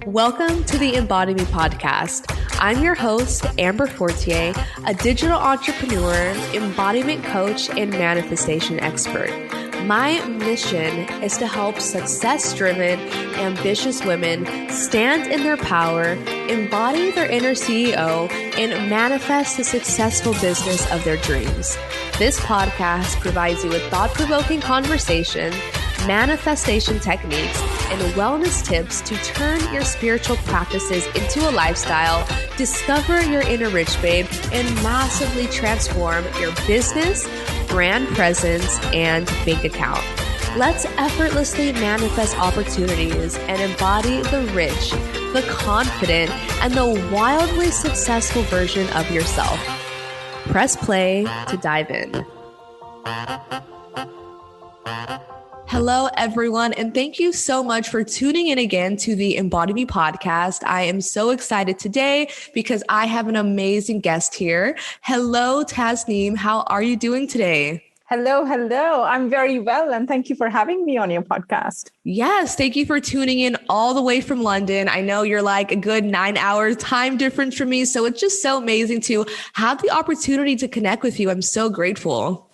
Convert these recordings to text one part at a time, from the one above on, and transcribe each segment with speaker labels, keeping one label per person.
Speaker 1: Welcome to the Embody Me podcast. I'm your host, Amber Fortier, a digital entrepreneur, embodiment coach, and manifestation expert. My mission is to help success-driven, ambitious women stand in their power, embody their inner CEO, and manifest the successful business of their dreams. This podcast provides you with thought-provoking conversation, manifestation techniques, and wellness tips to turn your spiritual practices into a lifestyle, discover your inner rich babe, and massively transform your business, brand presence, and bank account. Let's effortlessly manifest opportunities and embody the rich, the confident, and the wildly successful version of yourself. Press play to dive in. Hello, everyone, and thank you so much for tuning in again to the Embody Me podcast. I am so excited today because I have an amazing guest here. Hello, Tasneem. How are you doing today?
Speaker 2: Hello. I'm very well, and thank you for having me on your podcast.
Speaker 1: Yes, thank you for tuning in all the way from London. I know you're like a good 9-hour time difference from me, so it's just so amazing to have the opportunity to connect with you. I'm so grateful.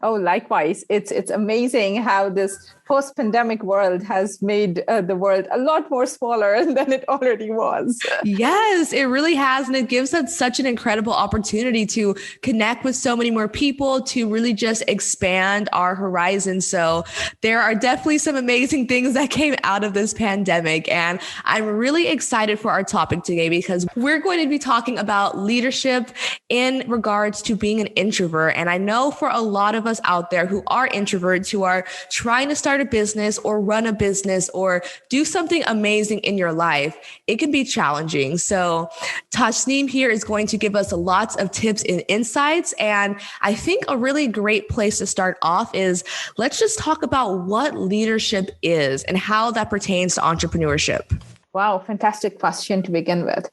Speaker 2: Oh, likewise. It's amazing how this post-pandemic world has made the world a lot more smaller than it already was.
Speaker 1: Yes, it really has. And it gives us such an incredible opportunity to connect with so many more people, to really just expand our horizons. So there are definitely some amazing things that came out of this pandemic. And I'm really excited for our topic today because we're going to be talking about leadership in regards to being an introvert. And I know for a lot of us out there who are introverts, who are trying to start a business or run a business or do something amazing in your life, it can be challenging. So Tasneem here is going to give us lots of tips and insights. And I think a really great place to start off is let's just talk about what leadership is and how that pertains to entrepreneurship.
Speaker 2: Wow, fantastic question to begin with.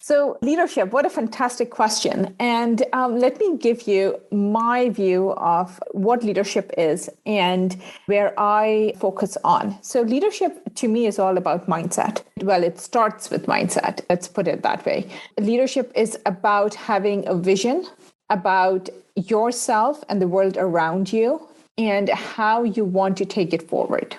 Speaker 2: So leadership, what a fantastic question. And let me give you my view of what leadership is and where I focus on. So leadership to me is all about mindset. Well, it starts with mindset. Let's put it that way. Leadership is about having a vision about yourself and the world around you and how you want to take it forward.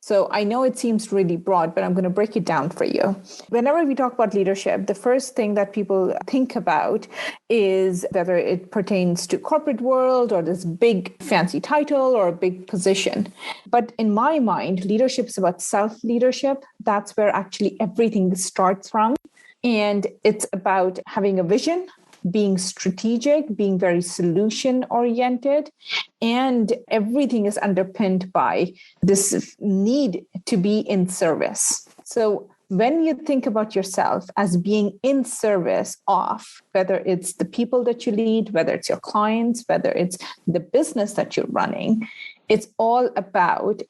Speaker 2: So I know it seems really broad, but I'm going to break it down for you. Whenever we talk about leadership, the first thing that people think about is whether it pertains to corporate world or this big fancy title or a big position. But in my mind, leadership is about self-leadership. That's where actually everything starts from. And it's about having a vision, being strategic, being very solution-oriented, and everything is underpinned by this need to be in service. So when you think about yourself as being in service of, whether it's the people that you lead, whether it's your clients, whether it's the business that you're running, it's all about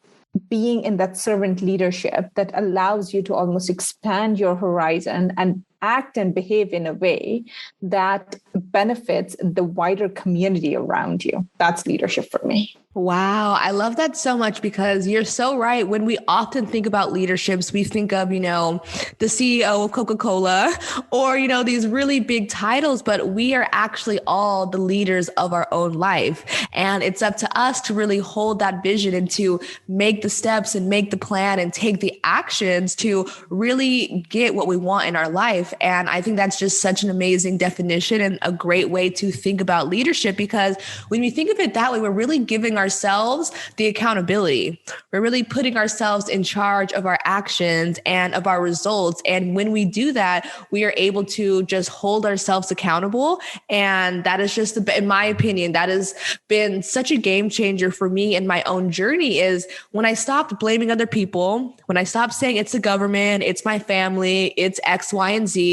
Speaker 2: being in that servant leadership that allows you to almost expand your horizon and act and behave in a way that benefits the wider community around you. That's leadership for me.
Speaker 1: Wow. I love that so much because you're so right. When we often think about leaderships, we think of, the CEO of Coca-Cola or, these really big titles, but we are actually all the leaders of our own life. And it's up to us to really hold that vision and to make the steps and make the plan and take the actions to really get what we want in our life. And I think that's just such an amazing definition and a great way to think about leadership, because when we think of it that way, we're really giving ourselves the accountability. We're really putting ourselves in charge of our actions and of our results. And when we do that, we are able to just hold ourselves accountable. And that is just, in my opinion, that has been such a game changer for me in my own journey, is when I stopped blaming other people, when I stopped saying it's the government, it's my family, it's X, Y, and Z.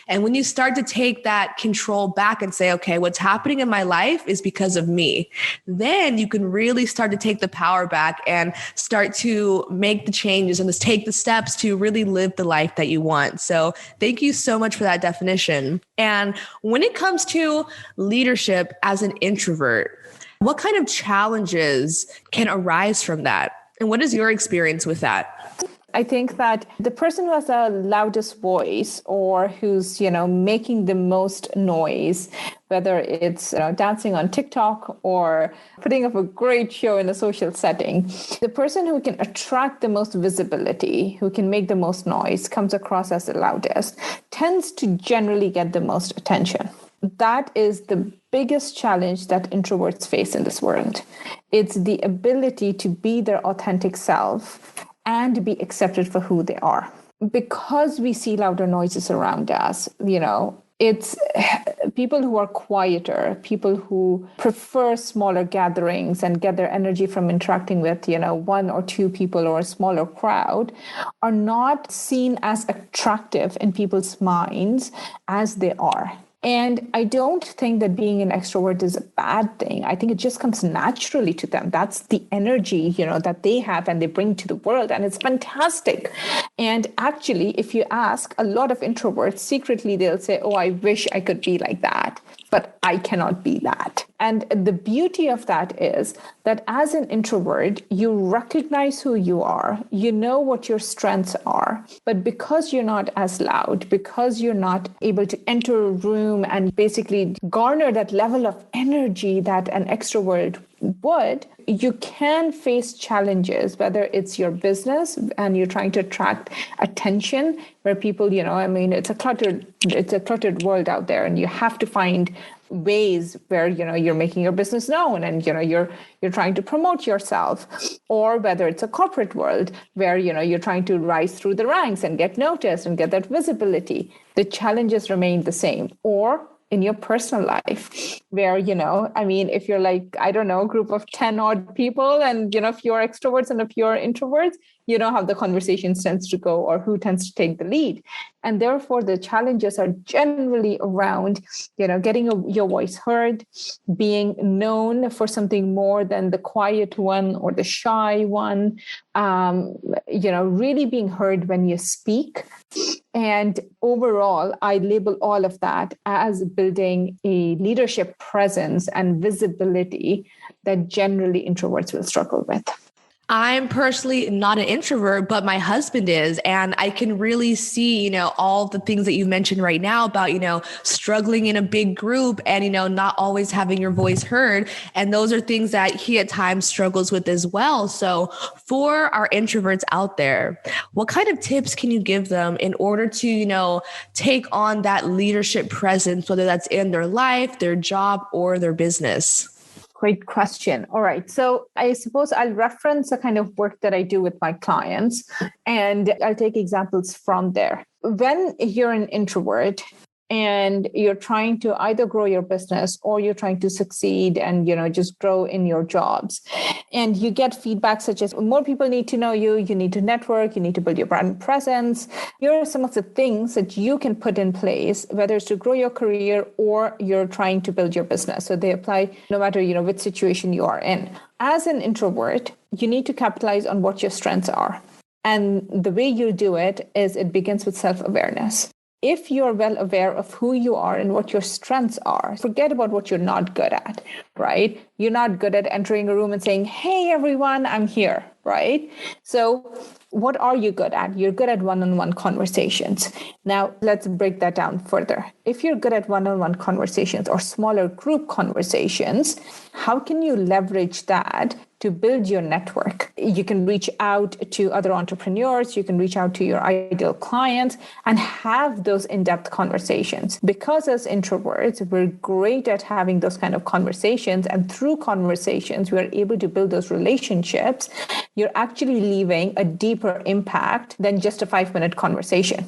Speaker 1: And when you start to take that control back and say, okay, what's happening in my life is because of me, then you can really start to take the power back and start to make the changes and take the steps to really live the life that you want. So thank you so much for that definition. And when it comes to leadership as an introvert, what kind of challenges can arise from that? And what is your experience with that?
Speaker 2: I think that the person who has the loudest voice or who's, making the most noise, whether it's dancing on TikTok or putting up a great show in a social setting, the person who can attract the most visibility, who can make the most noise, comes across as the loudest, tends to generally get the most attention. That is the biggest challenge that introverts face in this world. It's the ability to be their authentic self and be accepted for who they are. Because we see louder noises around us, it's people who are quieter, people who prefer smaller gatherings and get their energy from interacting with, one or two people or a smaller crowd, are not seen as attractive in people's minds as they are. And I don't think that being an extrovert is a bad thing. I think it just comes naturally to them. That's the energy, that they have and they bring to the world. And it's fantastic. And actually, if you ask a lot of introverts, secretly, they'll say, oh, I wish I could be like that, but I cannot be that. And the beauty of that is that as an introvert, you recognize who you are, you know what your strengths are, but because you're not as loud, because you're not able to enter a room and basically garner that level of energy that an extrovert would, you can face challenges, whether it's your business and you're trying to attract attention, where people, it's a cluttered world out there, and you have to find ways where you're making your business known and you're trying to promote yourself, or whether it's a corporate world where you're trying to rise through the ranks and get noticed and get that visibility. The challenges remain the same. Or in your personal life, where, if you're like, I don't know, a group of 10 odd people, and, if you're extroverts and if you're introverts, you know how the conversation tends to go or who tends to take the lead. And therefore, the challenges are generally around, getting your voice heard, being known for something more than the quiet one or the shy one, really being heard when you speak. And overall, I label all of that as building a leadership presence and visibility that generally introverts will struggle with.
Speaker 1: I'm personally not an introvert, but my husband is. And I can really see, all the things that you mentioned right now about, struggling in a big group and, not always having your voice heard. And those are things that he at times struggles with as well. So for our introverts out there, what kind of tips can you give them in order to, take on that leadership presence, whether that's in their life, their job, or their business?
Speaker 2: Great question. All right. So I suppose I'll reference the kind of work that I do with my clients, and I'll take examples from there. When you're an introvert and you're trying to either grow your business or you're trying to succeed and, just grow in your jobs, and you get feedback such as more people need to know you, you need to network, you need to build your brand presence. Here are some of the things that you can put in place, whether it's to grow your career or you're trying to build your business. So they apply no matter, which situation you are in. As an introvert, you need to capitalize on what your strengths are. And the way you do it is it begins with self-awareness. If you're well aware of who you are and what your strengths are, forget about what you're not good at, right? You're not good at entering a room and saying, hey, everyone, I'm here, right? So what are you good at? You're good at one-on-one conversations. Now, let's break that down further. If you're good at one-on-one conversations or smaller group conversations, how can you leverage that to build your network? You can reach out to other entrepreneurs, you can reach out to your ideal clients and have those in-depth conversations. Because as introverts, we're great at having those kind of conversations. And through conversations, we're able to build those relationships. You're actually leaving a deeper impact than just a 5-minute conversation.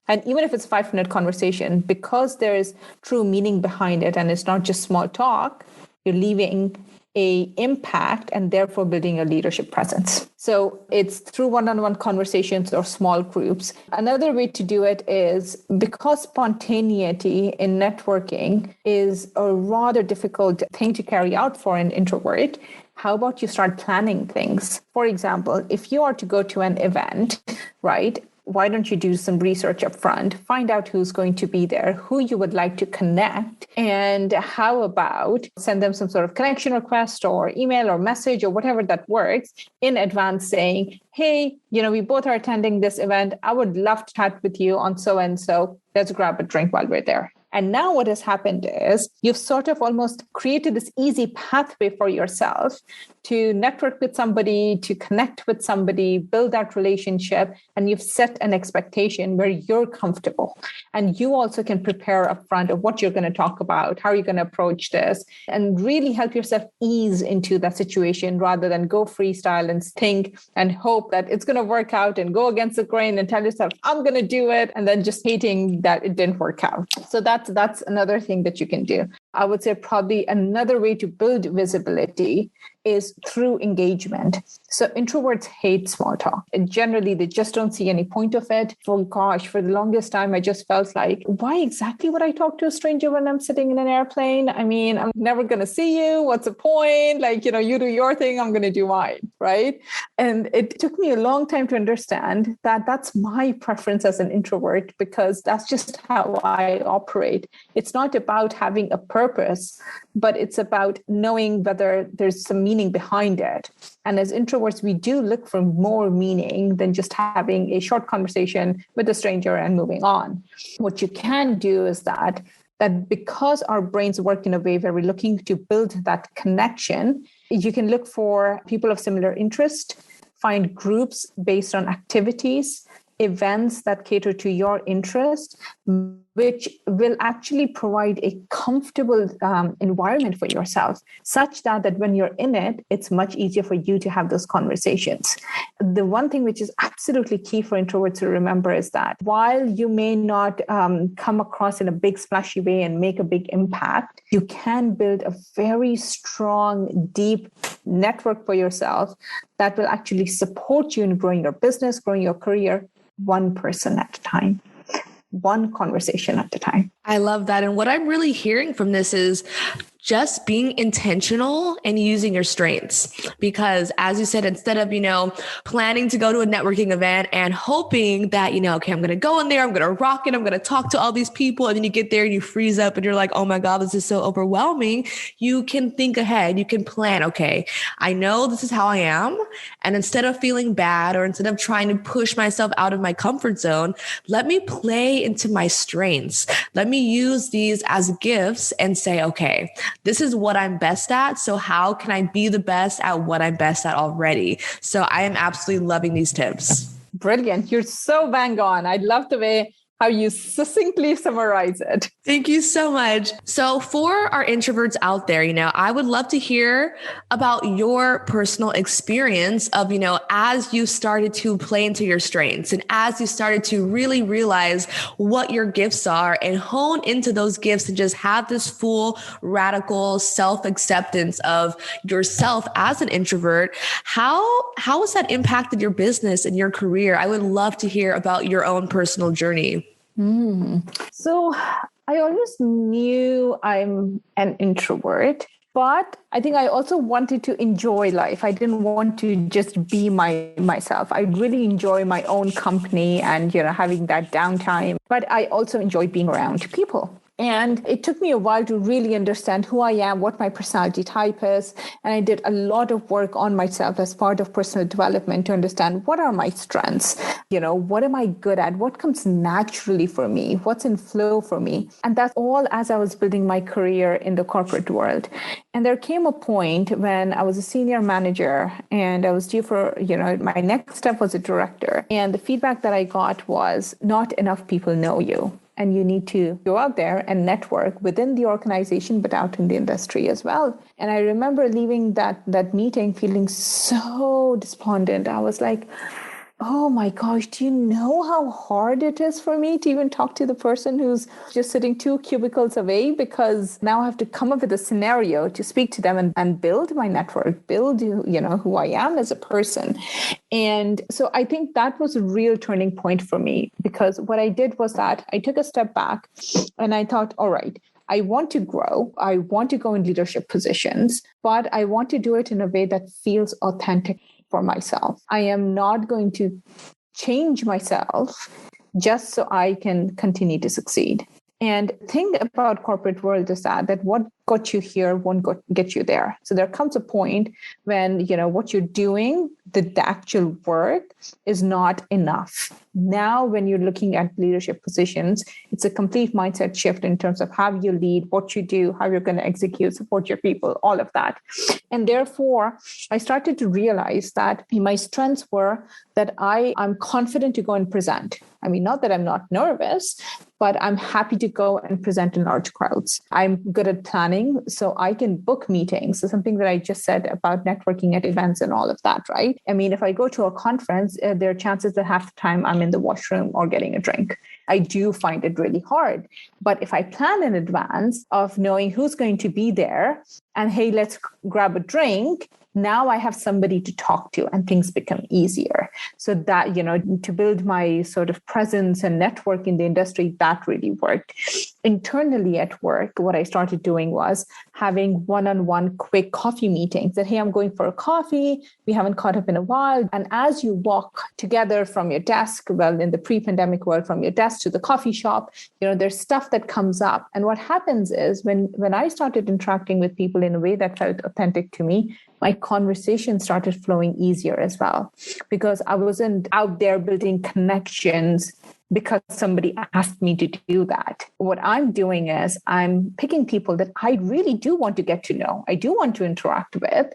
Speaker 2: And even if it's a 5-minute conversation, because there is true meaning behind it and it's not just small talk, you're leaving a impact and therefore building a leadership presence. So it's through one-on-one conversations or small groups. Another way to do it is because spontaneity in networking is a rather difficult thing to carry out for an introvert. How about you start planning things? For example, if you are to go to an event, right? why don't you do some research up front, find out who's going to be there, who you would like to connect, and how about send them some sort of connection request or email or message or whatever that works in advance saying, hey, we both are attending this event. I would love to chat with you on so and so. Let's grab a drink while we're there. And now what has happened is you've sort of almost created this easy pathway for yourself to network with somebody, to connect with somebody, build that relationship, and you've set an expectation where you're comfortable. And you also can prepare upfront of what you're going to talk about, how you're going to approach this, and really help yourself ease into that situation rather than go freestyle and think and hope that it's going to work out and go against the grain and tell yourself, I'm going to do it, and then just hating that it didn't work out. So that's another thing that you can do. I would say probably another way to build visibility is through engagement. So introverts hate small talk. And generally, they just don't see any point of it. For the longest time, I just felt like, why exactly would I talk to a stranger when I'm sitting in an airplane? I mean, I'm never going to see you. What's the point? You do your thing, I'm going to do mine, right? And it took me a long time to understand that that's my preference as an introvert, because that's just how I operate. It's not about having a purpose, but it's about knowing whether there's some meaning behind it. And as introverts, we do look for more meaning than just having a short conversation with a stranger and moving on. What you can do is that because our brains work in a way where we're looking to build that connection, you can look for people of similar interest, find groups based on activities, events that cater to your interest, which will actually provide a comfortable environment for yourself, such that when you're in it, it's much easier for you to have those conversations. The one thing which is absolutely key for introverts to remember is that while you may not come across in a big splashy way and make a big impact, you can build a very strong, deep network for yourself that will actually support you in growing your business, growing your career, one person at a time, one conversation at a time.
Speaker 1: I love that. And what I'm really hearing from this is just being intentional and using your strengths. Because as you said, instead of, planning to go to a networking event and hoping that, okay, I'm going to go in there, I'm going to rock it, I'm going to talk to all these people. And then you get there and you freeze up and you're like, oh my God, this is so overwhelming. You can think ahead. You can plan. Okay, I know this is how I am. And instead of feeling bad or instead of trying to push myself out of my comfort zone, let me play into my strengths. Let me use these as gifts and say, okay, this is what I'm best at. So how can I be the best at what I'm best at already? So I am absolutely loving these tips.
Speaker 2: Brilliant. You're so bang on. I love the way how you succinctly summarize it.
Speaker 1: Thank you so much. So for our introverts out there, I would love to hear about your personal experience of, as you started to play into your strengths and as you started to really realize what your gifts are and hone into those gifts and just have this full radical self-acceptance of yourself as an introvert. How has that impacted your business and your career? I would love to hear about your own personal journey.
Speaker 2: So I always knew I'm an introvert, but I think I also wanted to enjoy life. I didn't want to just be myself. I really enjoy my own company and, having that downtime, but I also enjoy being around people. And it took me a while to really understand who I am, what my personality type is. And I did a lot of work on myself as part of personal development to understand what are my strengths, what am I good at, what comes naturally for me, what's in flow for me. And that's all as I was building my career in the corporate world. And there came a point when I was a senior manager and I was due for, my next step was a director. And the feedback that I got was not enough people know you. And you need to go out there and network within the organization, but out in the industry as well. And I remember leaving that meeting feeling so despondent. I was like, oh my gosh, do you know how hard it is for me to even talk to the person who's just sitting 2 cubicles away? Because now I have to come up with a scenario to speak to them and build my network, build, who I am as a person. And so I think that was a real turning point for me, because what I did was that I took a step back and I thought, all right, I want to grow. I want to go in leadership positions, but I want to do it in a way that feels authentic for myself. I am not going to change myself just so I can continue to succeed. And thing about corporate world is that what got you here won't get you there. So there comes a point when, what you're doing, the actual work is not enough. Now, when you're looking at leadership positions, it's a complete mindset shift in terms of how you lead, what you do, how you're going to execute, support your people, all of that. And therefore, I started to realize that my strengths were that I'm confident to go and present. I mean, not that I'm not nervous, but I'm happy to go and present in large crowds. I'm good at planning, so I can book meetings. So something that I just said about networking at events and all of that, right? I mean, if I go to a conference, there are chances that half the time I'm in the washroom or getting a drink. I do find it really hard. But if I plan in advance of knowing who's going to be there and, hey, let's grab a drink, now I have somebody to talk to and things become easier. So that, to build my sort of presence and network in the industry, that really worked. Internally at work, what I started doing was having one-on-one quick coffee meetings that, hey, I'm going for a coffee. We haven't caught up in a while. And as you walk together from your desk, well, in the pre-pandemic world, from your desk to the coffee shop, there's stuff that comes up. And what happens is when I started interacting with people in a way that felt authentic to me, my conversation started flowing easier as well, because I wasn't out there building connections because somebody asked me to do that. What I'm doing is I'm picking people that I really do want to get to know, I do want to interact with.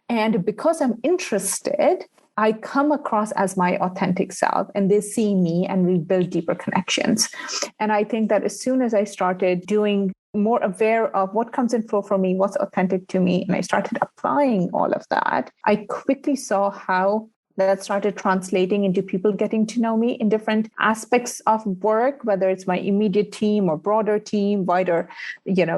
Speaker 2: And because I'm interested, I come across as my authentic self and they see me and we build deeper connections. And I think that as soon as I started doing more aware of what comes in flow for me, what's authentic to me, and I started applying all of that, I quickly saw how that started translating into people getting to know me in different aspects of work, whether it's my immediate team or broader team, wider,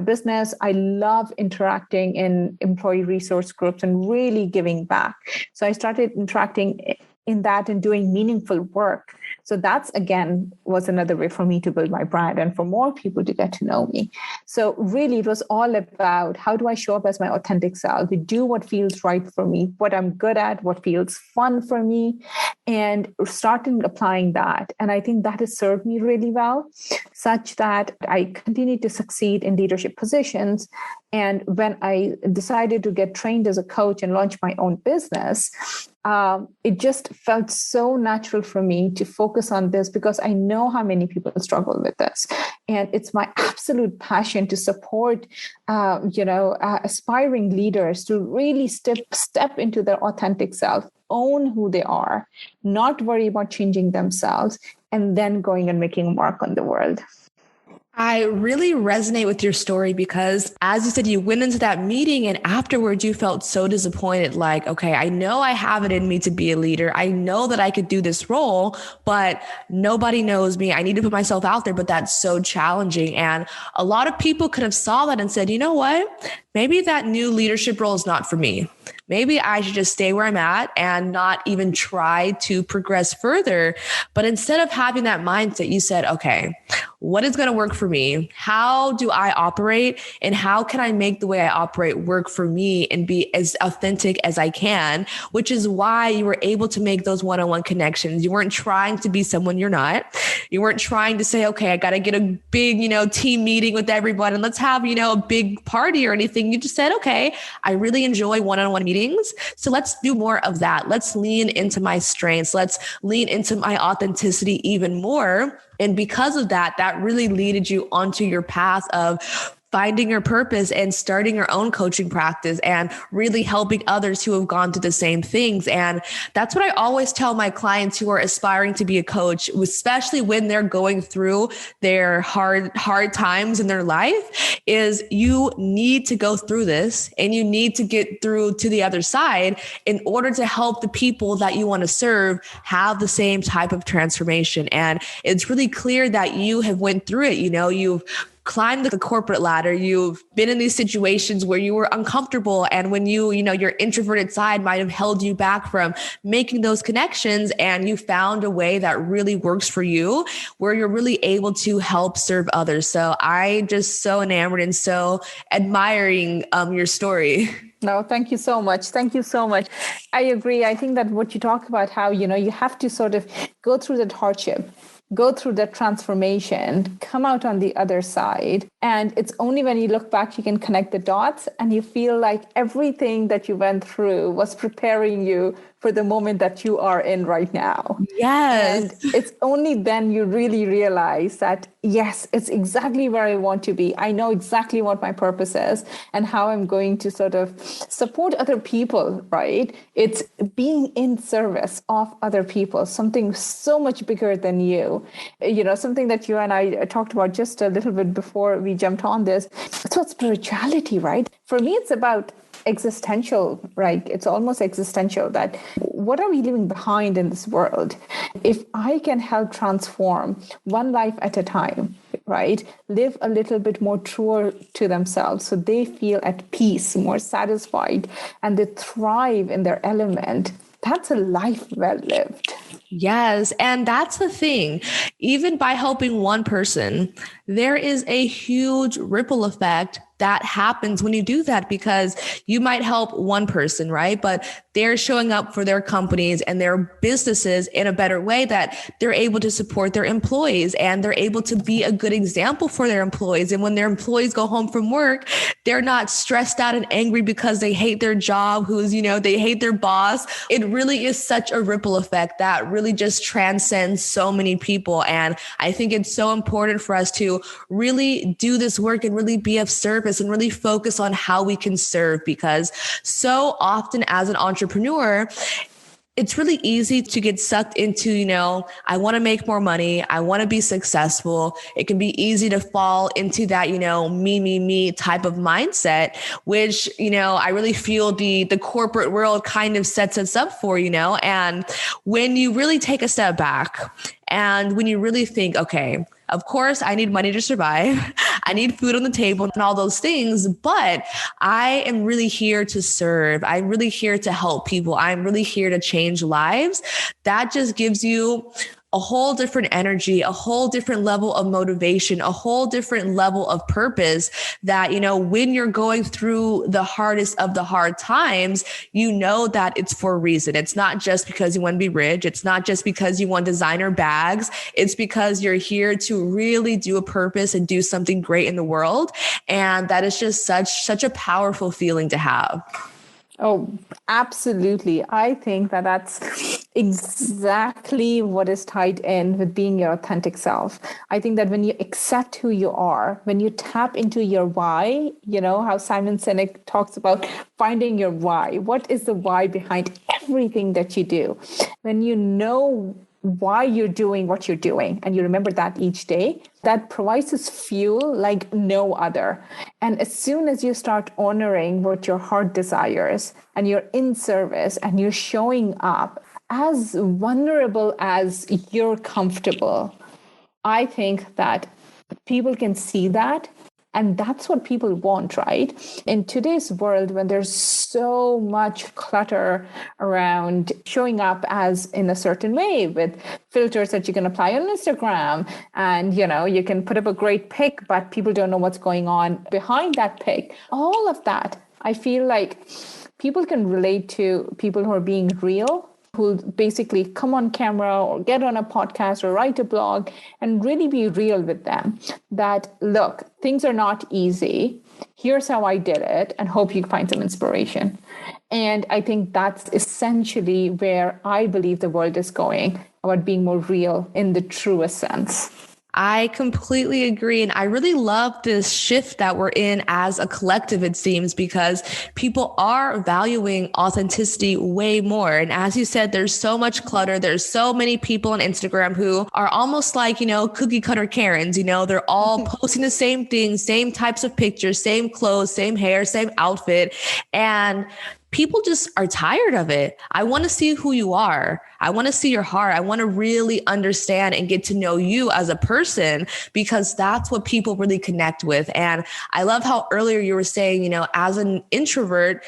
Speaker 2: business. I love interacting in employee resource groups and really giving back. So I started interacting in that and doing meaningful work. So that's, again, was another way for me to build my brand and for more people to get to know me. So really, it was all about how do I show up as my authentic self, to do what feels right for me, what I'm good at, what feels fun for me, and starting applying that. And I think that has served me really well, such that I continue to succeed in leadership positions. And when I decided to get trained as a coach and launch my own business, it just felt so natural for me to focus on this because I know how many people struggle with this. And it's my absolute passion to support, aspiring leaders to really step into their authentic self, own who they are, not worry about changing themselves, and then going and making a mark on the world.
Speaker 1: I really resonate with your story because, as you said, you went into that meeting and afterwards you felt so disappointed. Like, okay, I know I have it in me to be a leader. I know that I could do this role, but nobody knows me. I need to put myself out there, but that's so challenging. And a lot of people could have saw that and said, you know what? Maybe that new leadership role is not for me. Maybe I should just stay where I'm at and not even try to progress further. But instead of having that mindset, you said, okay, what is going to work for me? How do I operate? And how can I make the way I operate work for me and be as authentic as I can? Which is why you were able to make those one-on-one connections. You weren't trying to be someone you're not. You weren't trying to say, okay, I got to get a big, team meeting with everyone and let's have, a big party or anything. You just said, okay, I really enjoy one-on-one meetings. So let's do more of that. Let's lean into my strengths. Let's lean into my authenticity even more. And because of that, that really leaded you onto your path of finding your purpose and starting your own coaching practice and really helping others who have gone through the same things. And that's what I always tell my clients who are aspiring to be a coach, especially when they're going through their hard times in their life, is you need to go through this and you need to get through to the other side in order to help the people that you want to serve have the same type of transformation. And it's really clear that you have went through it. You've climbed the corporate ladder. You've been in these situations where you were uncomfortable. And when your introverted side might have held you back from making those connections, and you found a way that really works for you, where you're really able to help serve others. So I just so enamored and so admiring your story.
Speaker 2: No, thank you so much. Thank you so much. I agree. I think that what you talk about, how, you have to sort of go through that hardship, go through that transformation, come out on the other side. And it's only when you look back, you can connect the dots and you feel like everything that you went through was preparing you for the moment that you are in right now.
Speaker 1: Yes.
Speaker 2: And it's only then you really realize that, yes, it's exactly where I want to be. I know exactly what my purpose is and how I'm going to sort of support other people, right? It's being in service of other people, something so much bigger than you. Something that you and I talked about just a little bit before we jumped on this. It's about spirituality, right? For me, it's about existential, right? It's almost existential, that what are we leaving behind in this world? If I can help transform one life at a time, right? Live a little bit more truer to themselves so they feel at peace, more satisfied, and they thrive in their element. That's a life well lived.
Speaker 1: Yes. And that's the thing. Even by helping one person, there is a huge ripple effect that happens when you do that, because you might help one person, right? But they're showing up for their companies and their businesses in a better way, that they're able to support their employees and they're able to be a good example for their employees. And when their employees go home from work, they're not stressed out and angry because they hate their job, they hate their boss. It really is such a ripple effect that really just transcends so many people. And I think it's so important for us to really do this work and really be of service and really focus on how we can serve, because so often as an entrepreneur, it's really easy to get sucked into, I want to make more money. I want to be successful. It can be easy to fall into that, me type of mindset, which, I really feel the corporate world kind of sets us up for, and when you really take a step back and when you really think, okay, of course, I need money to survive. I need food on the table and all those things, but I am really here to serve. I'm really here to help people. I'm really here to change lives. That just gives you a whole different energy, a whole different level of motivation, a whole different level of purpose that, when you're going through the hardest of the hard times, that it's for a reason. It's not just because you want to be rich. It's not just because you want designer bags. It's because you're here to really do a purpose and do something great in the world. And that is just such a powerful feeling to have.
Speaker 2: Oh, absolutely. I think that that's exactly what is tied in with being your authentic self. I think that when you accept who you are, when you tap into your why, how Simon Sinek talks about finding your why. What is the why behind everything that you do? When you know why you're doing what you're doing and you remember that each day, that provides us fuel like no other. And as soon as you start honoring what your heart desires and you're in service and you're showing up as vulnerable as you're comfortable, I think that people can see that. And that's what people want, right? In today's world, when there's so much clutter around showing up as in a certain way with filters that you can apply on Instagram, and, you can put up a great pic, but people don't know what's going on behind that pic. All of that, I feel like people can relate to people who are being real, who basically come on camera or get on a podcast or write a blog and really be real with them. That, look, things are not easy. Here's how I did it, and hope you find some inspiration. And I think that's essentially where I believe the world is going, about being more real in the truest sense.
Speaker 1: I completely agree. And I really love this shift that we're in as a collective, it seems, because people are valuing authenticity way more. And as you said, there's so much clutter. There's so many people on Instagram who are almost like, cookie cutter Karens, they're all posting the same things, same types of pictures, same clothes, same hair, same outfit. And people just are tired of it. I want to see who you are. I want to see your heart. I want to really understand and get to know you as a person, because that's what people really connect with. And I love how earlier you were saying, as an introvert,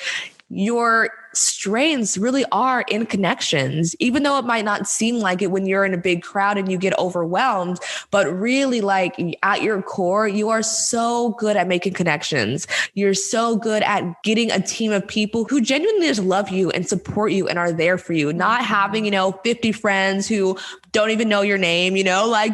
Speaker 1: you're strengths really are in connections, even though it might not seem like it when you're in a big crowd and you get overwhelmed. But really, like at your core, you are so good at making connections. You're so good at getting a team of people who genuinely just love you and support you and are there for you, not having, 50 friends who don't even know your name,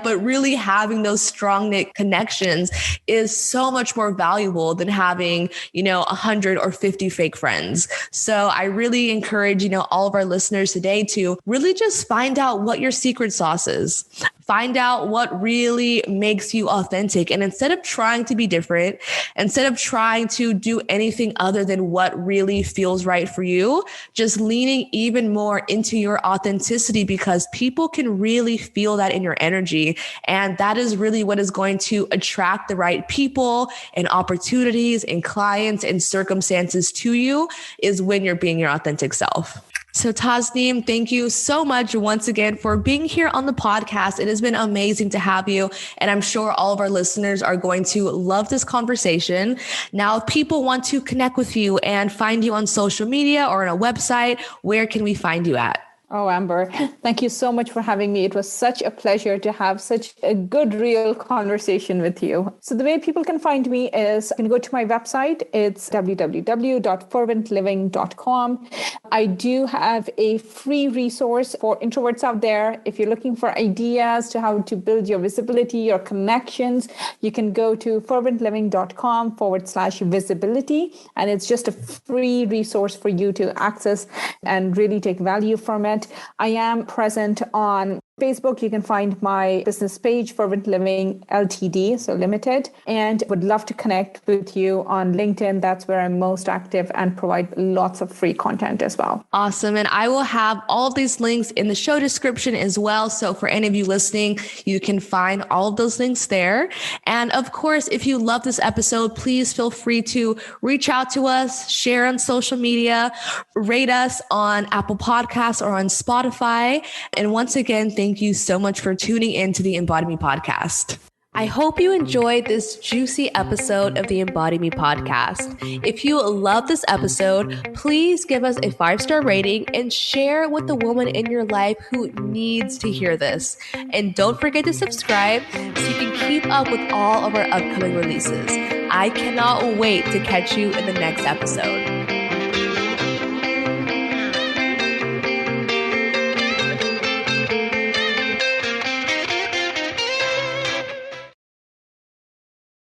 Speaker 1: but really having those strong knit connections is so much more valuable than having, 100 or 50 fake friends. So I really encourage, all of our listeners today to really just find out what your secret sauce is. Find out what really makes you authentic. And instead of trying to be different, instead of trying to do anything other than what really feels right for you, just leaning even more into your authenticity, because people can really feel that in your energy. And that is really what is going to attract the right people and opportunities and clients and circumstances to you, is when you're being your authentic self. So Tasneem, thank you so much once again for being here on the podcast. It has been amazing to have you. And I'm sure all of our listeners are going to love this conversation. Now, if people want to connect with you and find you on social media or on a website, where can we find you at?
Speaker 2: Oh, Amber, thank you so much for having me. It was such a pleasure to have such a good, real conversation with you. So the way people can find me is you can go to my website. It's www.ferventliving.com. I do have a free resource for introverts out there. If you're looking for ideas to how to build your visibility, your connections, you can go to ferventliving.com/visibility. And it's just a free resource for you to access and really take value from it. I am present on Facebook. You can find my business page, Fervent Living Ltd, so limited, and would love to connect with you on LinkedIn. That's where I'm most active and provide lots of free content as well.
Speaker 1: Awesome. And I will have all of these links in the show description as well. So for any of you listening, you can find all of those links there. And of course, if you love this episode, please feel free to reach out to us, share on social media, rate us on Apple Podcasts or on Spotify. And once again, thank you so much for tuning in to the Embody Me podcast. I hope you enjoyed this juicy episode of the Embody Me podcast. If you love this episode, please give us a 5-star rating and share with the woman in your life who needs to hear this. And don't forget to subscribe so you can keep up with all of our upcoming releases. I cannot wait to catch you in the next episode.